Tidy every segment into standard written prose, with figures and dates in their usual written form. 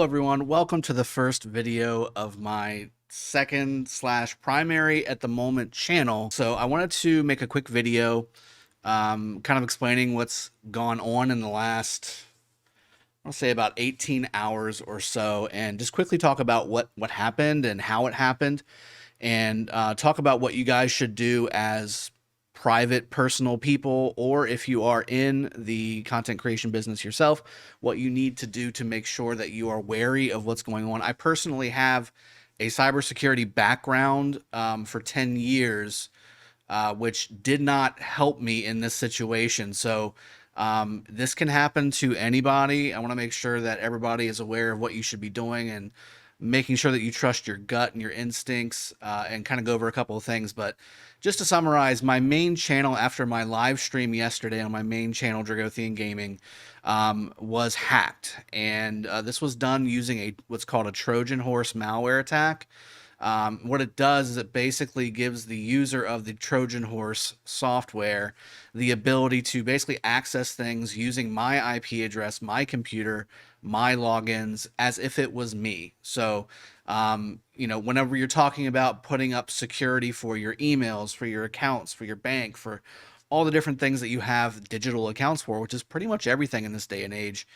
Hello everyone, welcome to the first video of my second slash primary at the moment channel. So I wanted to make a quick video kind of explaining what's gone on in the last, I'll say about 18 hours or so, and just quickly talk about what happened and how it happened, and talk about what you guys should do as private personal people, or if you are in the content creation business yourself, what you need to do to make sure that you are wary of what's going on. I personally have a cybersecurity background for 10 years, which did not help me in this situation. So this can happen to anybody. I want to make sure that everybody is aware of what you should be doing and making sure that you trust your gut and your instincts, and kind of go over a couple of things. But just to summarize, my main channel after my live stream yesterday on my main channel, Dragothien Gaming, was hacked. And this was done using what's called a Trojan horse malware attack. What it does is it basically gives the user of the Trojan horse software the ability to basically access things using my IP address, my computer, my logins, as if it was me. So, whenever you're talking about putting up security for your emails, for your accounts, for your bank, for all the different things that you have digital accounts for, which is pretty much everything in this day and age,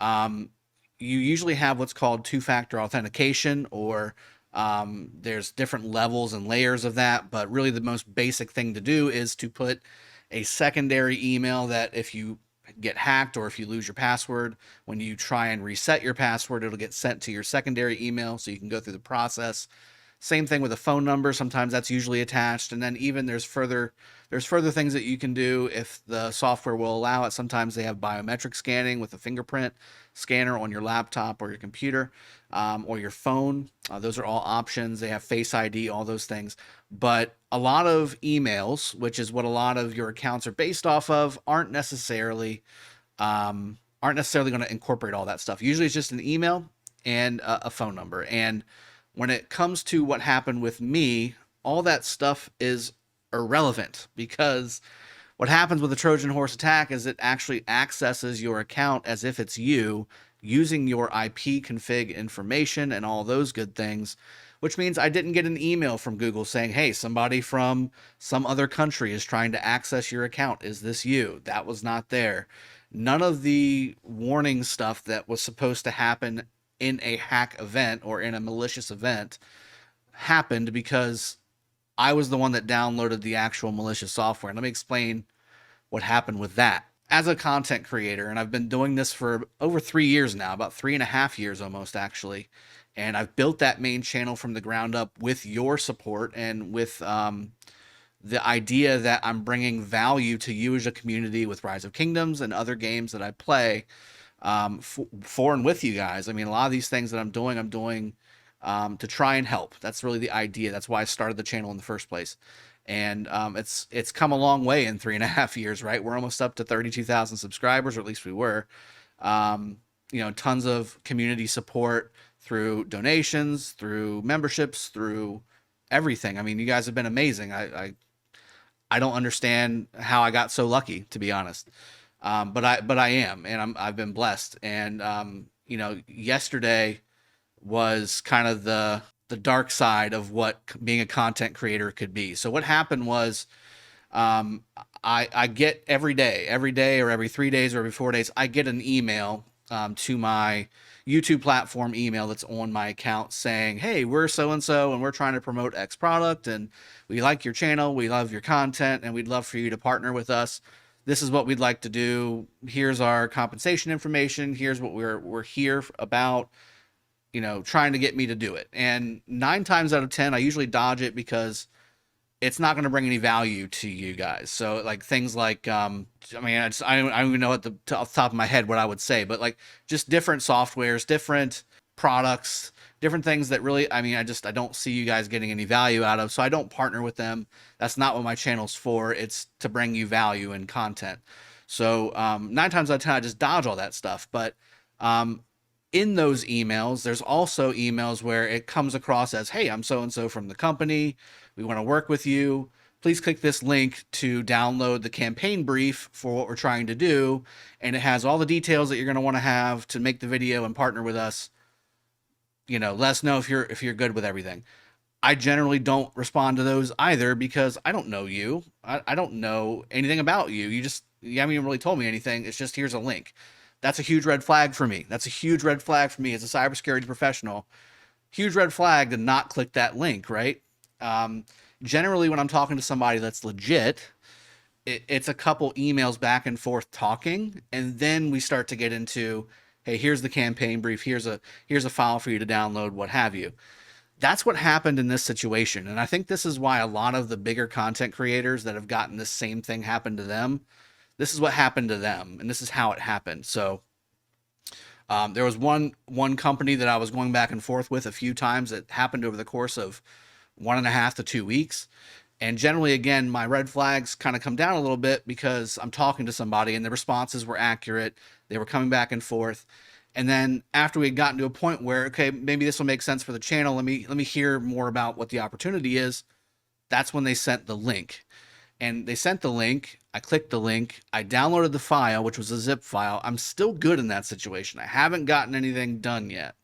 you usually have what's called two-factor authentication, or there's different levels and layers of that, but really the most basic thing to do is to put a secondary email that if you get hacked or if you lose your password, when you try and reset your password, it'll get sent to your secondary email so you can go through the process. Same thing with a phone number. Sometimes that's usually attached. And then even there's further things that you can do if the software will allow it. Sometimes they have biometric scanning with a fingerprint scanner on your laptop or your computer, or your phone. Those are all options. They have Face ID, all those things. But a lot of emails, which is what a lot of your accounts are based off of, aren't necessarily going to incorporate all that stuff. Usually it's just an email and a phone number. And when it comes to what happened with me, all that stuff is irrelevant, because what happens with a Trojan horse attack is it actually accesses your account as if it's you, using your IP config information and all those good things, which means I didn't get an email from Google saying, hey, somebody from some other country is trying to access your account. Is this you? That was not there. None of the warning stuff that was supposed to happen in a hack event or in a malicious event happened, because I was the one that downloaded the actual malicious software. And let me explain what happened with that. As a content creator, and I've been doing this for over 3 years now, about 3.5 years almost actually, and I've built that main channel from the ground up with your support and with the idea that I'm bringing value to you as a community with Rise of Kingdoms and other games that I play, for and with you guys. I mean, a lot of these things that I'm doing to try and help. That's really the idea. That's why I started the channel in the first place. And it's come a long way in 3.5 years, right? We're almost up to 32,000 subscribers, or at least we were. Tons of community support through donations, through memberships, through everything. I mean, you guys have been amazing. I don't understand how I got so lucky, to be honest. But I am, and I've been blessed. And yesterday was kind of the dark side of what being a content creator could be. So what happened was, I get every day or every 3 days or every 4 days, I get an email to my YouTube platform email that's on my account saying, hey, we're so-and-so and we're trying to promote X product, and we like your channel, we love your content, and we'd love for you to partner with us. This is what we'd like to do. Here's our compensation information. Here's what we're here about, trying to get me to do it. And 9 times out of 10, I usually dodge it because it's not going to bring any value to you guys. So like things like, I don't even know off the top of my head what I would say, but like just different softwares, different products, different things that really, I don't see you guys getting any value out of. So I don't partner with them. That's not what my channel's for. It's to bring you value and content. So 9 times out of 10, I just dodge all that stuff. But in those emails, there's also emails where it comes across as, hey, I'm so-and-so from the company. We want to work with you. Please click this link to download the campaign brief for what we're trying to do. And it has all the details that you're going to want to have to make the video and partner with us. let us know if you're good with everything. I generally don't respond to those either because I don't know you. I don't know anything about you. You haven't even really told me anything. It's just here's a link. That's a huge red flag for me. That's a huge red flag for me as a cybersecurity professional. Huge red flag to not click that link, right? Um, Generally, when I'm talking to somebody that's legit, it's a couple emails back and forth talking, and then we start to get into, hey, here's the campaign brief. Here's a file for you to download, what have you. That's what happened in this situation. And I think this is why a lot of the bigger content creators that have gotten this same thing happen to them, this is what happened to them. And this is how it happened. So there was one company that I was going back and forth with a few times that happened over the course of 1.5 to 2 weeks. And generally, again, my red flags kind of come down a little bit because I'm talking to somebody and the responses were accurate. They were coming back and forth. And then after we had gotten to a point where, okay, maybe this will make sense for the channel. Let me hear more about what the opportunity is. That's when they sent the link. And they sent the link. I clicked the link. I downloaded the file, which was a zip file. I'm still good in that situation. I haven't gotten anything done yet.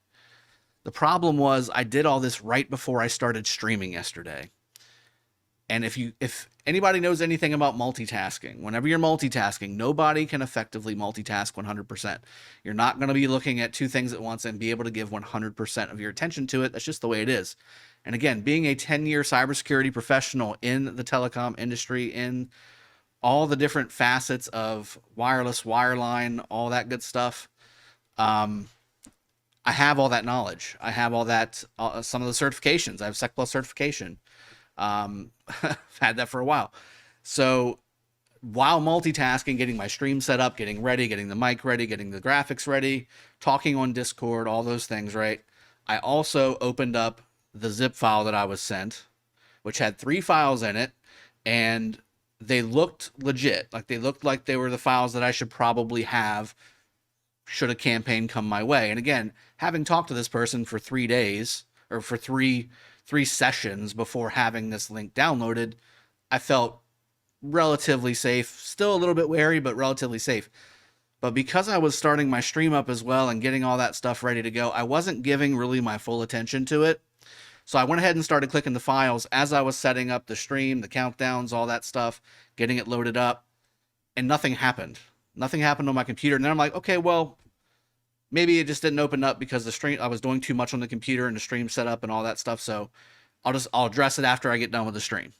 The problem was I did all this right before I started streaming yesterday. And if anybody knows anything about multitasking, whenever you're multitasking, nobody can effectively multitask 100%. You're not going to be looking at two things at once and be able to give 100% of your attention to it. That's just the way it is. And again, being a 10-year cybersecurity professional in the telecom industry, in all the different facets of wireless, wireline, all that good stuff, I have all that knowledge. I have all that, some of the certifications. I have Sec Plus certification. I've had that for a while. So while multitasking, getting my stream set up, getting ready, getting the mic ready, getting the graphics ready, talking on Discord, all those things, right? I also opened up the zip file that I was sent, which had 3 files in it, and they looked legit. Like they looked like they were the files that I should probably have should a campaign come my way. And again, having talked to this person for 3 days, or for three sessions before having this link downloaded, I felt relatively safe. Still a little bit wary, but relatively safe. But because I was starting my stream up as well and getting all that stuff ready to go, I wasn't giving really my full attention to it. So I went ahead and started clicking the files as I was setting up the stream, the countdowns, all that stuff, getting it loaded up, and nothing happened. Nothing happened on my computer. And then I'm like, okay, well, maybe it just didn't open up because the stream, I was doing too much on the computer and the stream setup and all that stuff. So I'll address it after I get done with the stream.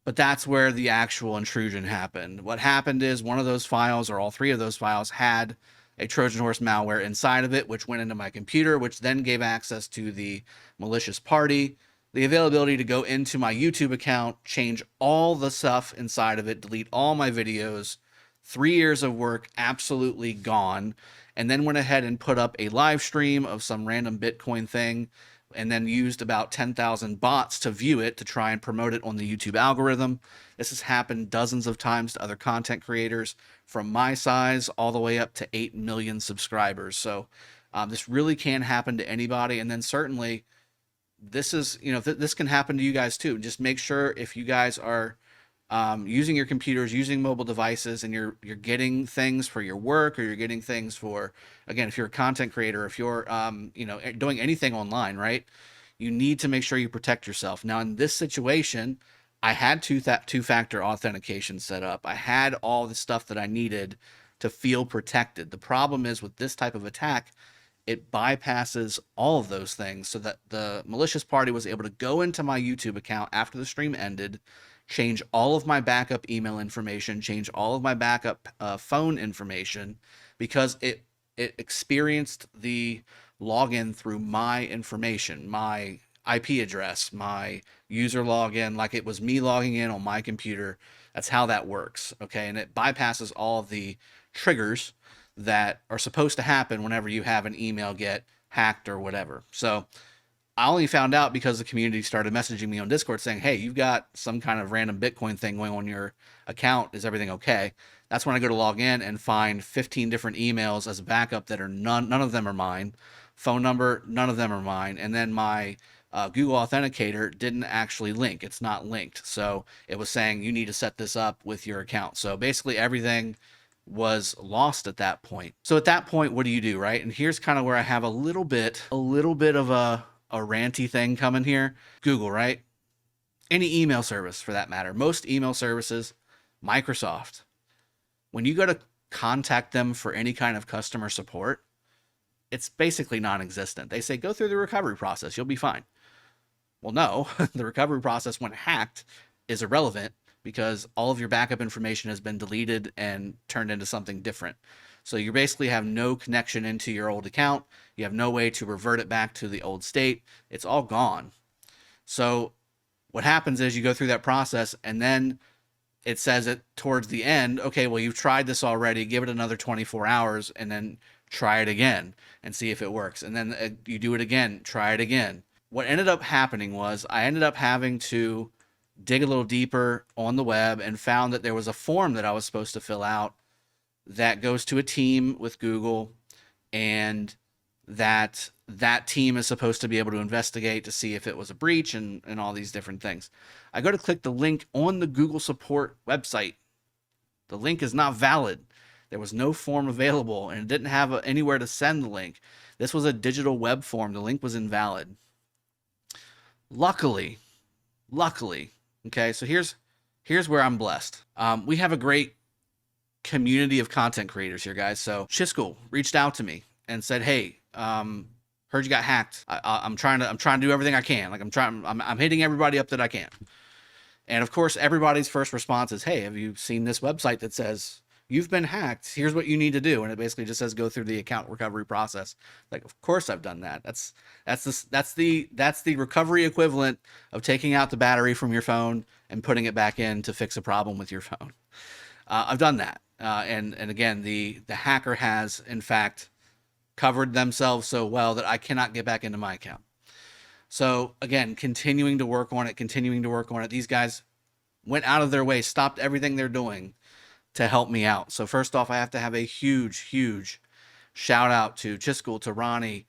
But that's where the actual intrusion happened. What happened is one of those files, or all 3 of those files, had a Trojan horse malware inside of it, which went into my computer, which then gave access to the malicious party, the availability to go into my YouTube account, change all the stuff inside of it, delete all my videos. 3 years of work absolutely gone. And then went ahead and put up a live stream of some random Bitcoin thing, and then used about 10,000 bots to view it to try and promote it on the YouTube algorithm. This has happened dozens of times to other content creators from my size all the way up to 8 million subscribers. So this really can happen to anybody. And then certainly this is, this can happen to you guys too. Just make sure if you guys are using your computers, using mobile devices, and you're getting things for your work, or you're getting things for, again, if you're a content creator, if you're doing anything online, right? You need to make sure you protect yourself. Now, in this situation, I had two-factor authentication set up. I had all the stuff that I needed to feel protected. The problem is with this type of attack, it bypasses all of those things, so that the malicious party was able to go into my YouTube account after the stream ended, change all of my backup email information, change all of my backup phone information, because it experienced the login through my information, my IP address, my user login, like it was me logging in on my computer. That's how that works, okay? And it bypasses all of the triggers that are supposed to happen whenever you have an email get hacked or whatever. So I only found out because the community started messaging me on Discord saying, hey, you've got some kind of random Bitcoin thing going on your account. Is everything okay? That's when I go to log in and find 15 different emails as a backup that are none of them are mine. Phone number, none of them are mine. And then my Google Authenticator didn't actually link. It's not linked. So it was saying you need to set this up with your account. So basically everything was lost at that point. So at that point, what do you do, right? And here's kind of where I have a little bit of a ranty thing coming here. Google, right? Any email service for that matter. Most email services, Microsoft, when you go to contact them for any kind of customer support, it's basically non-existent. They say, go through the recovery process, you'll be fine. Well, no, the recovery process when hacked is irrelevant because all of your backup information has been deleted and turned into something different. So you basically have no connection into your old account. You have no way to revert it back to the old state. It's all gone. So what happens is you go through that process and then it says it towards the end, okay, well, you've tried this already, give it another 24 hours and then try it again and see if it works. And then you do it again, try it again. What ended up happening was I ended up having to dig a little deeper on the web and found that there was a form that I was supposed to fill out that goes to a team with Google, and that team is supposed to be able to investigate to see if it was a breach and all these different things. I go to click the link on the Google support website. The link is not valid. There was no form available and it didn't have anywhere to send the link. This was a digital web form. The link was invalid. Luckily, okay, so here's where I'm blessed. We have a great community of content creators here, guys. So Chiscool reached out to me and said, hey, heard you got hacked. I'm trying to do everything I can. Like I'm hitting everybody up that I can. And of course, everybody's first response is, hey, have you seen this website that says you've been hacked? Here's what you need to do. And it basically just says go through the account recovery process. Like, of course I've done that. That's the recovery equivalent of taking out the battery from your phone and putting it back in to fix a problem with your phone. I've done that. And again, the hacker has in fact covered themselves so well that I cannot get back into my account. So again, continuing to work on it. These guys went out of their way, stopped everything they're doing to help me out. So first off, I have to have a huge shout out to Chiscool, to Ronnie.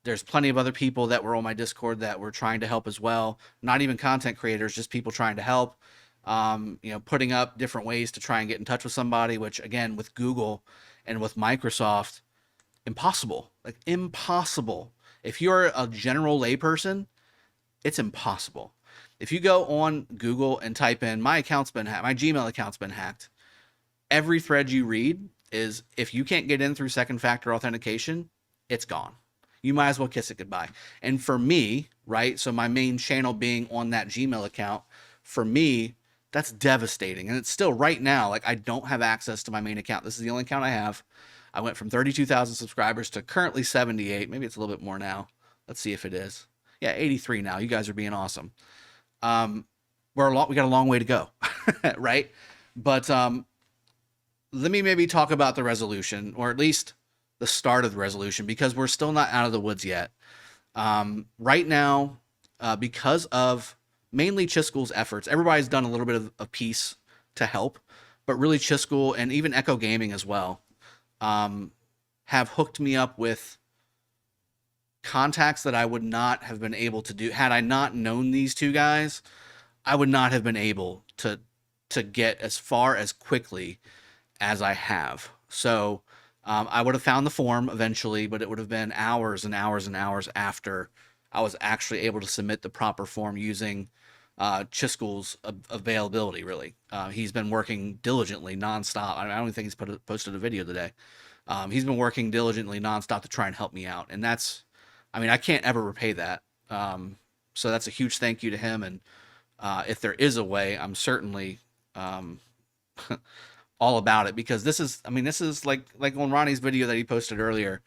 There's plenty of other people that were on my Discord that were trying to help as well. Not even content creators, just people trying to help. Putting up different ways to try and get in touch with somebody, which again, with Google and with Microsoft, impossible. Like impossible. If you're a general layperson, it's impossible. If you go on Google and type in my account's been hacked, my Gmail account's been hacked, every thread you read is if you can't get in through second factor authentication, it's gone. You might as well kiss it goodbye. And for me, right, so my main channel being on that Gmail account, for me, that's devastating. And it's still right now, like I don't have access to my main account. This is the only account I have. I went from 32,000 subscribers to currently 78. Maybe it's a little bit more now. Let's see if it is. Yeah, 83 now. You guys are being awesome. We got a long way to go, right? But let me maybe talk about the resolution, or at least the start of the resolution, because we're still not out of the woods yet. Right now, because of mainly Chiscool's efforts, everybody's done a little bit of a piece to help, but really Chiscool and even Echo Gaming as well have hooked me up with contacts that I would not have been able to do. Had I not known these two guys, I would not have been able to get as far as quickly as I have. So I would have found the form eventually, but it would have been hours and hours and hours after I was actually able to submit the proper form using Chiscool's availability, really. He's been working diligently nonstop. I don't even think he's posted a video today. He's been working diligently nonstop to try and help me out. And that's, I mean, I can't ever repay that. So that's a huge thank you to him. And if there is a way, I'm certainly all about it, because this is like on Ronnie's video that he posted earlier.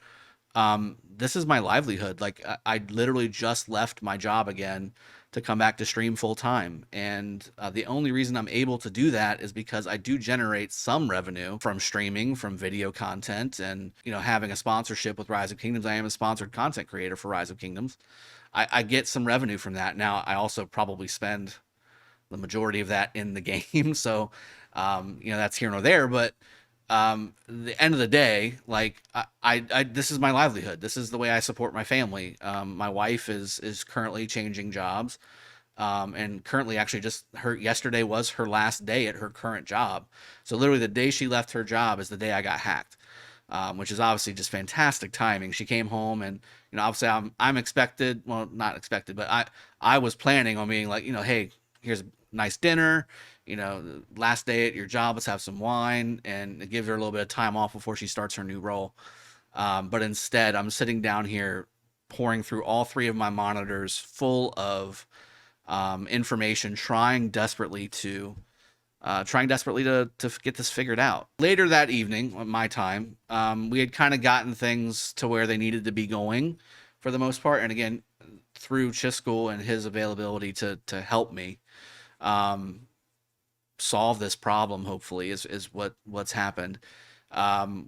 This is my livelihood. Like I literally just left my job again to come back to stream full time. And the only reason I'm able to do that is because I do generate some revenue from streaming, from video content, and, having a sponsorship with Rise of Kingdoms. I am a sponsored content creator for Rise of Kingdoms. I get some revenue from that. Now, I also probably spend the majority of that in the game. So, that's here nor there, but the end of the day, like I this is my livelihood. This is the way I support my family. My wife is currently changing jobs. And currently, actually, just yesterday was her last day at her current job. So literally, the day she left her job is the day I got hacked, which is obviously just fantastic timing. She came home, and obviously, I'm expected, well, not expected, but I was planning on being like, hey, here's a nice dinner. Last day at your job, let's have some wine, and give her a little bit of time off before she starts her new role. But instead, I'm sitting down here pouring through all three of my monitors full of information, trying desperately to get this figured out. Later that evening, at my time, we had kind of gotten things to where they needed to be going for the most part. And again, through Chiskel and his availability to help me solve this problem, hopefully, is what's happened.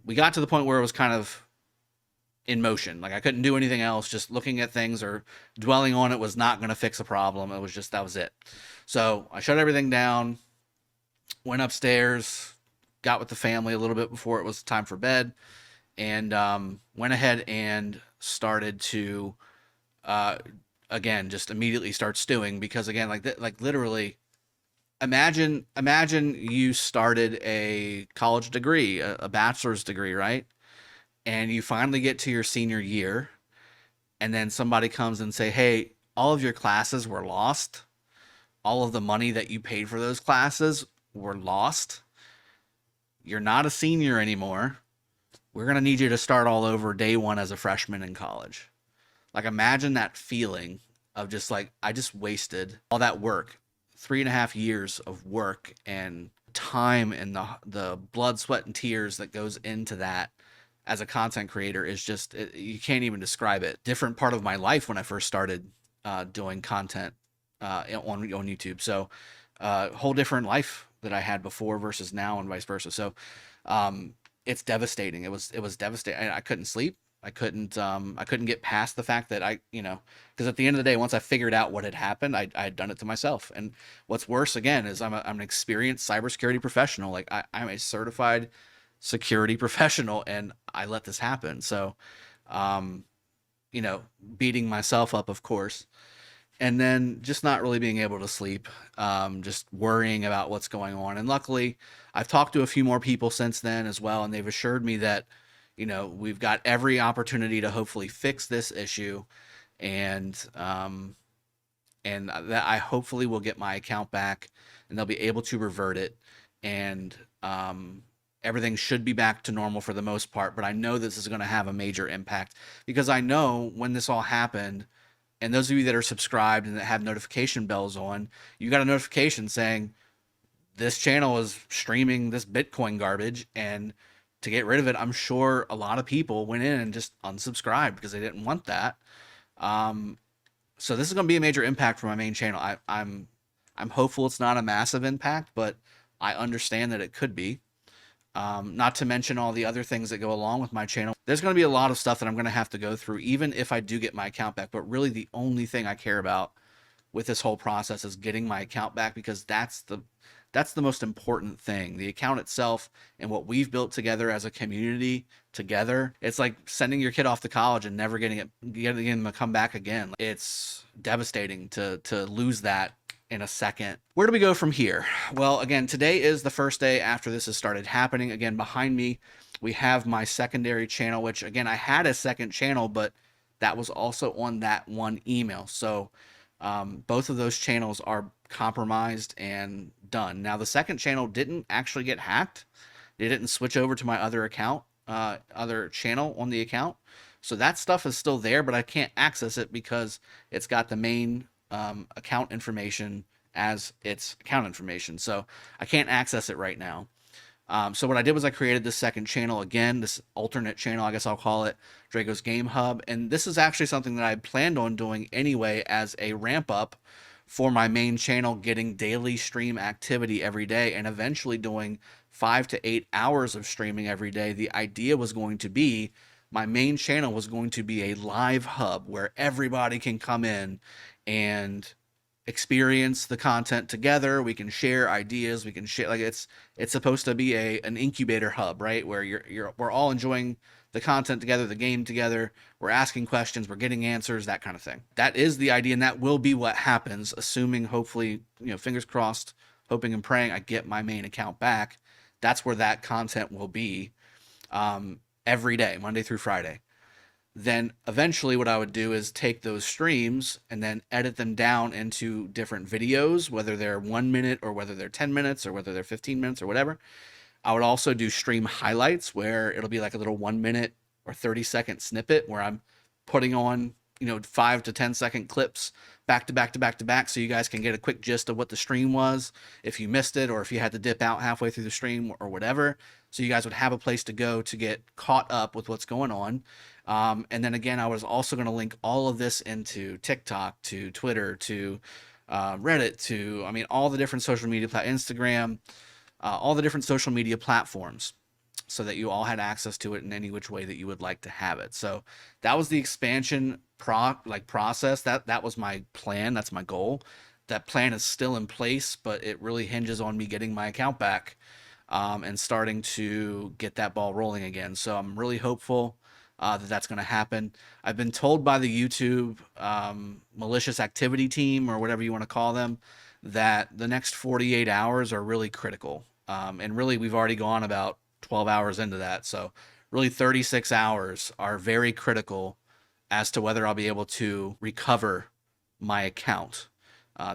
We got to the point where it was kind of in motion. Like I couldn't do anything else. Just looking at things or dwelling on it was not going to fix a problem. It was just, that was it. So I shut everything down, went upstairs, got with the family a little bit before it was time for bed, and went ahead and started to, again, just immediately start stewing, because again, like literally, imagine you started a college degree, a bachelor's degree, right? And you finally get to your senior year, and then somebody comes and say, hey, all of your classes were lost. All of the money that you paid for those classes were lost. You're not a senior anymore. We're going to need you to start all over day one as a freshman in college. Like, imagine that feeling of just like, I just wasted all that work, 3.5 years of work and time, and the blood, sweat, and tears that goes into that as a content creator is just, you can't even describe it. Different part of my life when I first started doing content on YouTube. So whole different life that I had before versus now, and vice versa. So it's devastating. It was devastating. I couldn't sleep. I couldn't get past the fact that because at the end of the day, once I figured out what had happened, I had done it to myself. And what's worse, again, is I'm an experienced cybersecurity professional. Like I'm a certified security professional, and I let this happen. So, beating myself up, of course, and then just not really being able to sleep, just worrying about what's going on. And luckily, I've talked to a few more people since then as well, and they've assured me that, we've got every opportunity to hopefully fix this issue, and that I hopefully will get my account back, and they'll be able to revert it, and everything should be back to normal for the most part. But I know this is going to have a major impact, because I know when this all happened, and those of you that are subscribed and that have notification bells on, you got a notification saying this channel is streaming this Bitcoin garbage, and to get rid of it, I'm sure a lot of people went in and just unsubscribed because they didn't want that. So this is going to be a major impact for my main channel. I'm hopeful it's not a massive impact, but I understand that it could be. Not to mention all the other things that go along with my channel. There's going to be a lot of stuff that I'm going to have to go through, even if I do get my account back. But really, the only thing I care about with this whole process is getting my account back, because that's the most important thing. The account itself and what we've built together as a community together. It's like sending your kid off to college and never getting them to come back again. It's devastating to lose that in a second. Where do we go from here? Well, again, today is the first day after this has started happening. Again, behind me, we have my secondary channel, which again, I had a second channel, but that was also on that one email. So both of those channels are compromised and done. Now, the second channel didn't actually get hacked. They didn't switch over to my other account, other channel on the account. So that stuff is still there, but I can't access it because it's got the main account information as its account information. So I can't access it right now. So what I did was I created this second channel again, this alternate channel, I guess I'll call it Drago's Game Hub. And this is actually something that I planned on doing anyway as a ramp up for my main channel, getting daily stream activity every day and eventually doing 5 to 8 hours of streaming every day. The idea was going to be my main channel was going to be a live hub where everybody can come in and experience the content together. We can share ideas. We can share, like it's supposed to be an incubator hub, right? Where we're all enjoying the content together, the game together. We're asking questions, we're getting answers, that kind of thing. That is the idea, and that will be what happens, assuming, hopefully, fingers crossed, hoping and praying I get my main account back. That's where that content will be, every day, Monday through Friday. Then eventually what I would do is take those streams and then edit them down into different videos, whether they're 1 minute or whether they're 10 minutes or whether they're 15 minutes or whatever. I would also do stream highlights where it'll be like a little 1 minute or 30-second snippet where I'm putting on, 5 to 10-second clips back to back to back to back, so you guys can get a quick gist of what the stream was if you missed it, or if you had to dip out halfway through the stream or whatever. So you guys would have a place to go to get caught up with what's going on. And then again, I was also going to link all of this into TikTok, to Twitter, to Reddit, to, all the different social media Instagram, all the different social media platforms, so that you all had access to it in any which way that you would like to have it. So that was the expansion process. That was my plan. That's my goal. That plan is still in place, but it really hinges on me getting my account back, and starting to get that ball rolling again. So I'm really hopeful that that's going to happen. I've been told by the YouTube malicious activity team, or whatever you want to call them, that the next 48 hours are really critical. And really, we've already gone about 12 hours into that. So really 36 hours are very critical as to whether I'll be able to recover my account.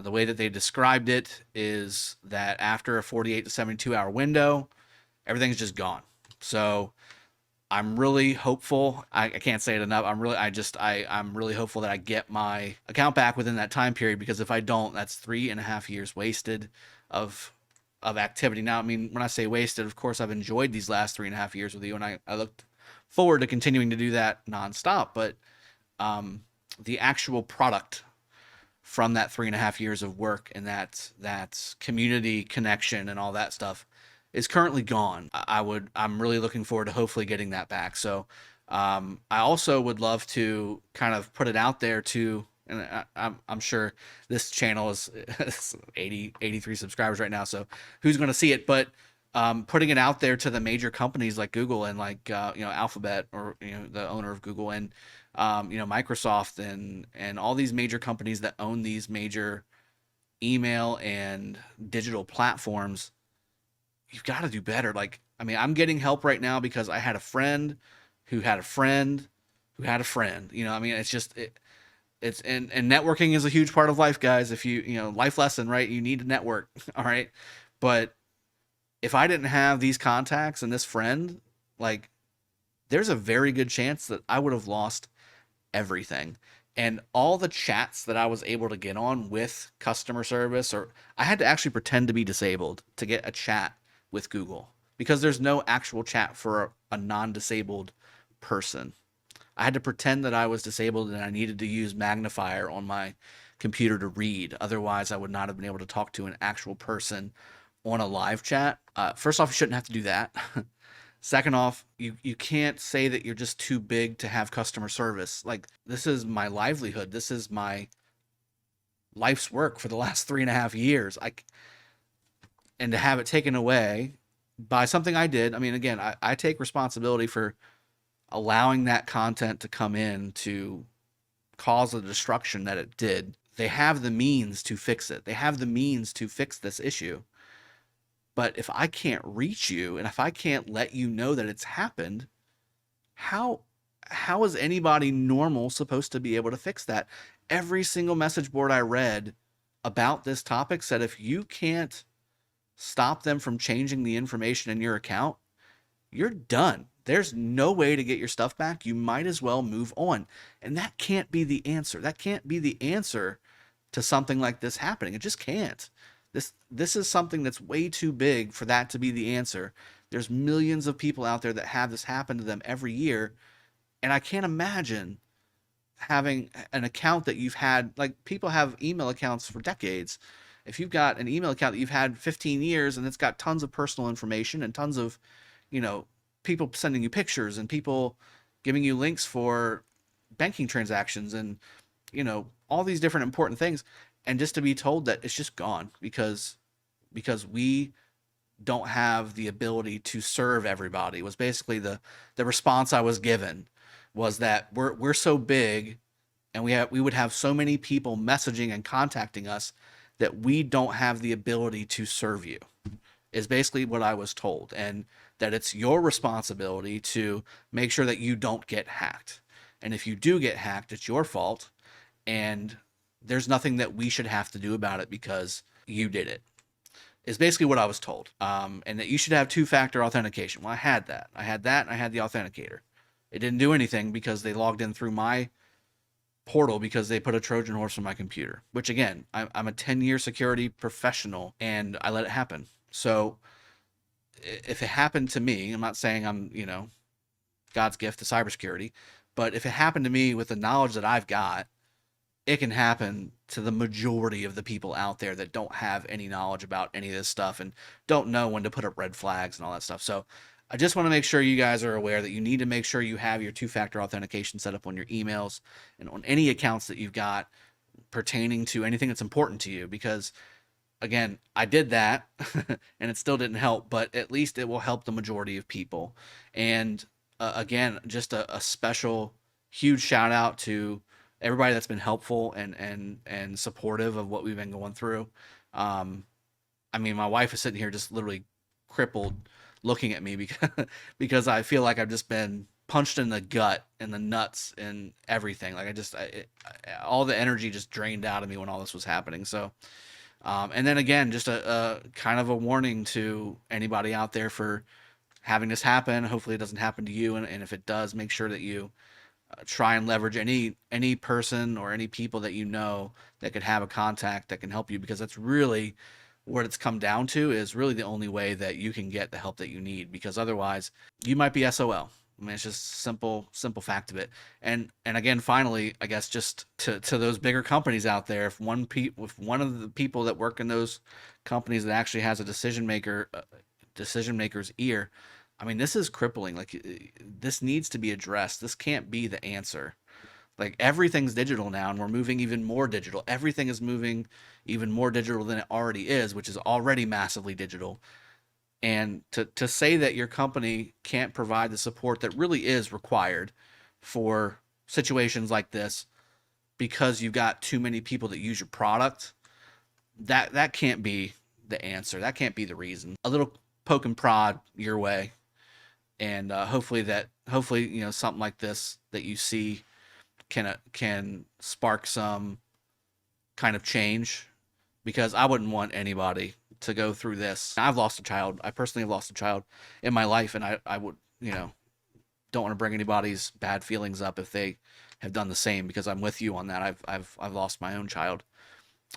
The way that they described it is that after a 48 to 72 hour window, everything's just gone. So I'm really hopeful. I can't say it enough. I'm really hopeful that I get my account back within that time period, because if I don't, that's 3.5 years wasted of activity. Now, when I say wasted, of course, I've enjoyed these last 3.5 years with you, and I look forward to continuing to do that nonstop. But the actual product from that 3.5 years of work and that community connection and all that stuff is currently gone. I'm really looking forward to hopefully getting that back. So I also would love to kind of put it out there to, and I'm sure this channel is 83 subscribers right now, so who's going to see it? But putting it out there to the major companies like Google and like Alphabet, or the owner of Google, and Microsoft, and all these major companies that own these major email and digital platforms. You've got to do better. I'm getting help right now because I had a friend who had a friend who had a friend. It's just it's and networking is a huge part of life, guys. If life lesson, right? You need to network. All right. But if I didn't have these contacts and this friend, there's a very good chance that I would have lost everything. And all the chats that I was able to get on with customer service, or I had to actually pretend to be disabled to get a chat with Google, because there's no actual chat for a non-disabled person. I had to pretend that I was disabled and I needed to use magnifier on my computer to read. Otherwise, I would not have been able to talk to an actual person on a live chat. First off, you shouldn't have to do that. Second off, you can't say that you're just too big to have customer service. This is my livelihood. This is my life's work for the last 3.5 years. And to have it taken away by something I did. Again, I take responsibility for allowing that content to come in to cause the destruction that it did. They have the means to fix it. They have the means to fix this issue. But if I can't reach you, and if I can't let you know that it's happened, how is anybody normal supposed to be able to fix that? Every single message board I read about this topic said if you can't stop them from changing the information in your account, you're done. There's no way to get your stuff back. You might as well move on. And that can't be the answer. That can't be the answer to something like this happening. It just can't. This is something that's way too big for that to be the answer. There's millions of people out there that have this happen to them every year. And I can't imagine having an account that you've had, people have email accounts for decades. If you've got an email account that you've had 15 years and it's got tons of personal information and tons of, people sending you pictures and people giving you links for banking transactions and, all these different important things, and just to be told that it's just gone because we don't have the ability to serve everybody. Was basically the response I was given, was that we're so big, and we would have so many people messaging and contacting us that we don't have the ability to serve you, is basically what I was told, and that it's your responsibility to make sure that you don't get hacked. And if you do get hacked, it's your fault, and there's nothing that we should have to do about it because you did it, is basically what I was told. And that you should have two-factor authentication. Well, I had that. I had that, and I had the authenticator. It didn't do anything because they logged in through my portal because they put a Trojan horse on my computer, which again, I'm a 10-year security professional and I let it happen. So if it happened to me, I'm not saying I'm, God's gift to cybersecurity, but if it happened to me with the knowledge that I've got, it can happen to the majority of the people out there that don't have any knowledge about any of this stuff and don't know when to put up red flags and all that stuff. So I just want to make sure you guys are aware that you need to make sure you have your two-factor authentication set up on your emails and on any accounts that you've got pertaining to anything that's important to you, because again, I did that and it still didn't help, but at least it will help the majority of people. And again, just a special huge shout out to everybody that's been helpful and supportive of what we've been going through. I mean, my wife is sitting here just literally crippled looking at me because I feel like I've just been punched in the gut and the nuts and everything. Like all the energy just drained out of me when all this was happening. So, and then again, just a kind of a warning to anybody out there for having this happen. Hopefully it doesn't happen to you. And if it does, make sure that you try and leverage any person or any people that you know that could have a contact that can help you, because that's really what it's come down to, is really the only way that you can get the help that you need, because otherwise you might be SOL. I mean, it's just simple fact of it. And again, finally, I guess just to those bigger companies out there, if one of the people that work in those companies that actually has a decision maker's ear, I mean, this is crippling. Like, this needs to be addressed. This can't be the answer. Like, everything's digital now, and we're moving even more digital. Everything is moving even more digital than it already is, which is already massively digital. And to say that your company can't provide the support that really is required for situations like this because you've got too many people that use your product, that can't be the answer. That can't be the reason. A little poke and prod your way, and hopefully something like this that you see can spark some kind of change, because I wouldn't want anybody to go through this. I've lost a child. I personally have lost a child in my life, and I would, don't want to bring anybody's bad feelings up if they have done the same, because I'm with you on that. I've lost my own child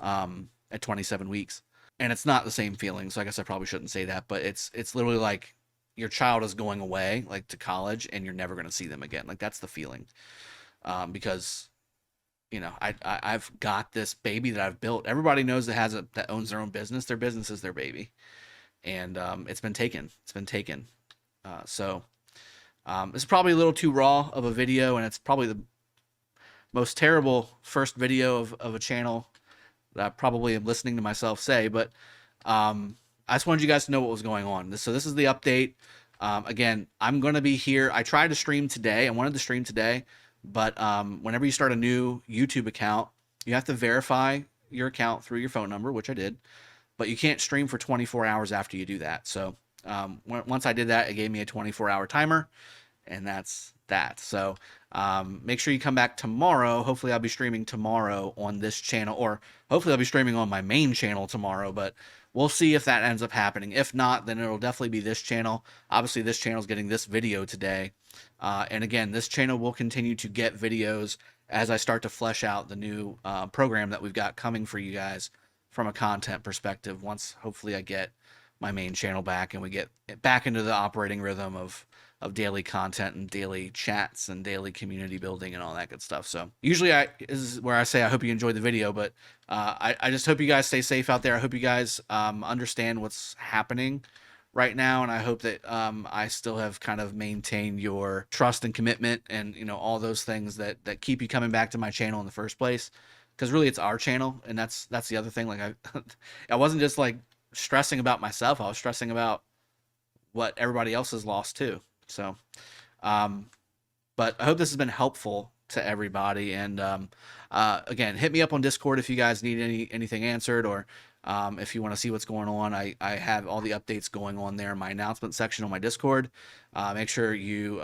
at 27 weeks, and it's not the same feeling. So I guess I probably shouldn't say that, but it's literally like your child is going away, like to college, and you're never going to see them again. Like, that's the feeling. Because I've got this baby that I've built. Everybody knows that owns their own business. Their business is their baby, and it's been taken. So it's probably a little too raw of a video, and it's probably the most terrible first video of a channel that I probably am listening to myself say. But I just wanted you guys to know what was going on. So this is the update. Again, I'm going to be here. I tried to stream today. I wanted to stream today. But whenever you start a new YouTube account, you have to verify your account through your phone number, which I did. But you can't stream for 24 hours after you do that. So once I did that, it gave me a 24-hour timer, and that's that. So make sure you come back tomorrow. Hopefully I'll be streaming tomorrow on this channel, or hopefully I'll be streaming on my main channel tomorrow, but we'll see if that ends up happening. If not, then it'll definitely be this channel. Obviously, this channel is getting this video today. And again, this channel will continue to get videos as I start to flesh out the new program that we've got coming for you guys from a content perspective, once hopefully I get my main channel back and we get back into the operating rhythm of daily content and daily chats and daily community building and all that good stuff. So usually this is where I say I hope you enjoyed the video, but I just hope you guys stay safe out there. I hope you guys understand what's happening right now, and I hope that I still have kind of maintained your trust and commitment, and all those things that keep you coming back to my channel in the first place, because really it's our channel. And that's the other thing. Like I wasn't just like stressing about myself. I was stressing about what everybody else has lost too. So, but I hope this has been helpful to everybody. And again, hit me up on Discord if you guys need anything answered, or if you want to see what's going on. I have all the updates going on there in my announcement section on my Discord. Make sure you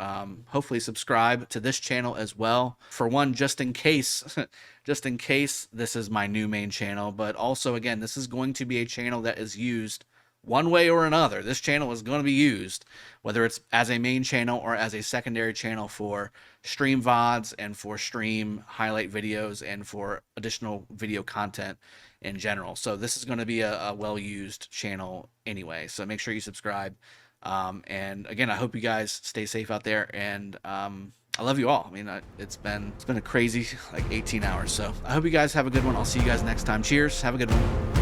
hopefully subscribe to this channel as well. For one, just in case, just in case this is my new main channel, but also again, this is going to be a channel that is used one way or another. This channel is going to be used, whether it's as a main channel or as a secondary channel, for stream VODs and for stream highlight videos and for additional video content in general. So this is going to be a well-used channel anyway. So make sure you subscribe. And again, I hope you guys stay safe out there. And I love you all. I mean, it's been a crazy like 18 hours. So I hope you guys have a good one. I'll see you guys next time. Cheers. Have a good one.